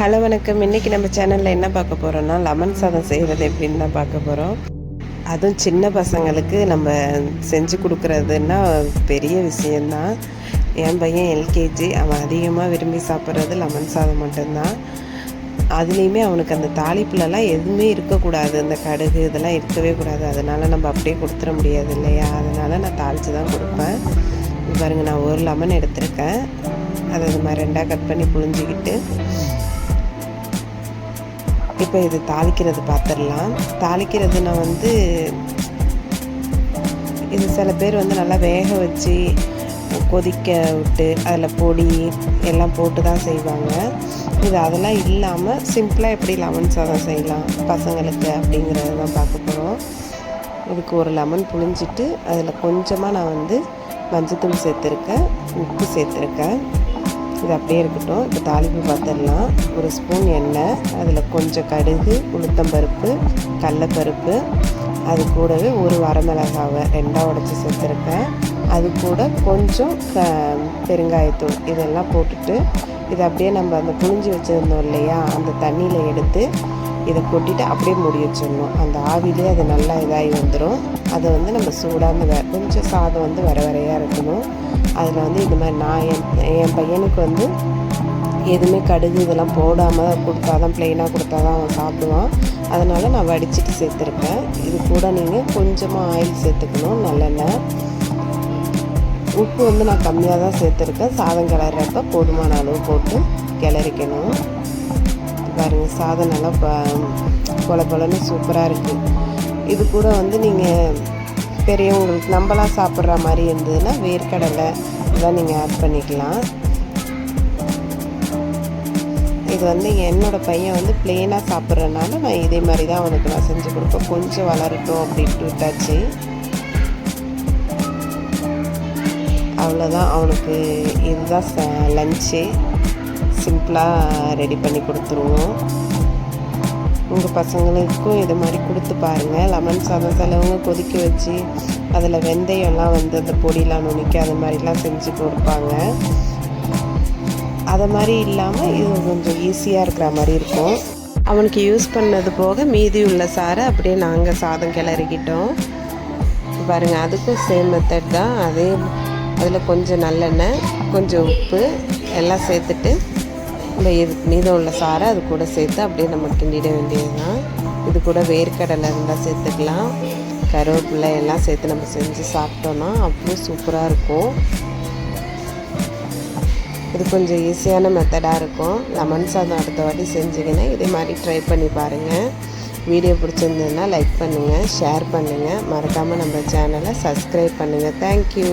Hello வணக்கம். இன்றைக்கி நம்ம சேனலில் என்ன பார்க்க போகிறோன்னா லெமன் சாதம் செய்கிறது எப்படின்னு தான் பார்க்க போகிறோம். அதுவும் சின்ன பசங்களுக்கு நம்ம செஞ்சு கொடுக்குறதுன்னா பெரிய விஷயந்தான். என் பையன் எல்கேஜி, அவன் அதிகமாக விரும்பி சாப்பிட்றது லெமன் சாதம் மட்டும்தான். அதுலேயுமே அவனுக்கு அந்த தாளிப்புலலாம் எதுவுமே இருக்கக்கூடாது, அந்த கடுகு இதெல்லாம் இருக்கவே கூடாது. அதனால் நம்ம அப்படியே கொடுத்துட முடியாது இல்லையா, அதனால் நான் தாளித்து தான் கொடுப்பேன். பாருங்கள், நான் ஒரு லெமன் எடுத்திருக்கேன். அதை இது மாதிரி ரெண்டாக கட் பண்ணி புழிஞ்சிக்கிட்டு இப்போ இது தாளிக்கிறது பார்த்துடலாம். தாளிக்கிறது நான் இது சில பேர் நல்லா வேக வச்சு கொதிக்க விட்டு அதில் பொடி எல்லாம் போட்டு தான் செய்வாங்க. இது அதெல்லாம் இல்லாமல் சிம்பிளாக எப்படி லெமன் சாதம் செய்யலாம் பசங்களுக்கு அப்படிங்கிறத தான் பார்க்க போகிறோம். இதுக்கு ஒரு லெமன் புழிஞ்சிட்டு அதில் கொஞ்சமாக நான் மஞ்சத்தூள் சேர்த்துருக்கேன், உப்பு சேர்த்துருக்கேன். இது அப்படியே இருக்கட்டும். இப்போ தாளிப்பு பார்த்துடலாம். ஒரு ஸ்பூன் எண்ணெய், அதில் கொஞ்சம் கடுகு, உளுத்தம்பருப்பு, கடலப்பருப்பு, அது கூடவே ஒரு வரமிளகாவை ரெண்டாக உடச்சி சேர்த்துருக்கேன். அது கூட கொஞ்சம் பெருங்காயத்தூள் இதெல்லாம் போட்டுட்டு இதை அப்படியே நம்ம அந்த புழிஞ்சி வச்சுருந்தோம் இல்லையா, அந்த தண்ணியில் எடுத்து இதை கொட்டிட்டு அப்படியே மூடி வச்சிடணும். அந்த ஆவிலே அது நல்லா இதாகி வந்துடும். அதை நம்ம சூடாக கொஞ்சம் சாதம் வர வரையாக இருக்கணும். அதில் இது மாதிரி நான் என் பையனுக்கு எதுவுமே கடுகு இதெல்லாம் போடாமல் கொடுத்தா தான், ப்ளெயினாக கொடுத்தா தான் அவன் சாப்பிடுவான். அதனால் நான் வடிச்சிட்டு சேர்த்துருக்கேன். இது கூட நீங்கள் கொஞ்சமாக ஆயில் சேர்த்துக்கணும், நல்லெண்ணெய். உப்பு நான் கம்மியாக தான் சேர்த்துருக்கேன். சாதம் கிளறப்ப போதுமான அளவு போட்டு கிளறிக்கணும். பாருங்கள், சாதம் நல்லா பொல பொலன்னு சூப்பராக இருக்குது. இது கூட நீங்கள் பெரியவங்களுக்கு நம்மளாம் சாப்பிட்ற மாதிரி இருந்ததுன்னா வேர்க்கடலை இதெல்லாம் நீங்கள் ஆட் பண்ணிக்கலாம். இது என்னோடய பையன் ப்ளெயினாக சாப்பிட்றதுனால நான் இதே மாதிரி தான் அவனுக்கு நான் செஞ்சு கொடுப்பேன். கொஞ்சம் வளரட்டும் அப்படின்ட்டு விட்டாச்சு. அவ்வளோதான், அவனுக்கு இதுதான் லஞ்சு. சிம்பிளாக ரெடி பண்ணி கொடுத்துருவோம். உங்கள் பசங்களுக்கும் இது மாதிரி கொடுத்து பாருங்கள். லெமன் சாதம் சிலவங்க கொதிக்க வச்சு அதில் வெந்தயம்லாம் அந்த பொடியெலாம் நுணுக்கி அது மாதிரிலாம் செஞ்சு கொடுப்பாங்க. அதை மாதிரி இல்லாமல் இது கொஞ்சம் ஈஸியாக இருக்கிற மாதிரி இருக்கும். அவனுக்கு யூஸ் பண்ணது போக மீதி உள்ள சாரை அப்படியே நாங்கள் சாதம் கிளறிக்கிட்டோம். பாருங்கள், அதுக்கும் சேம் மெத்தட் தான். அதில் கொஞ்சம் நல்லெண்ணெய், கொஞ்சம் உப்பு எல்லாம் சேர்த்துட்டு நம்ம மீதம் உள்ள சாரை அது கூட சேர்த்து அப்படியே நம்ம கிண்டிட வேண்டியது தான். இது கூட வேர்க்கடலை இருந்தால் சேர்த்துக்கலாம், கருவேப்பிலை எல்லாம் சேர்த்து நம்ம செஞ்சு சாப்பிட்டோன்னா அவ்வளோ சூப்பராக இருக்கும். இது கொஞ்சம் ஈஸியான மெத்தடாக இருக்கும். லெமன் சாதம் அடுத்த வாட்டி செஞ்சிங்கன்னா இதே மாதிரி ட்ரை பண்ணி பாருங்கள். வீடியோ பிடிச்சிருந்ததுன்னா லைக் பண்ணுங்கள், ஷேர் பண்ணுங்கள், மறக்காமல் நம்ம சேனலை சப்ஸ்கிரைப் பண்ணுங்கள். தேங்க்யூ.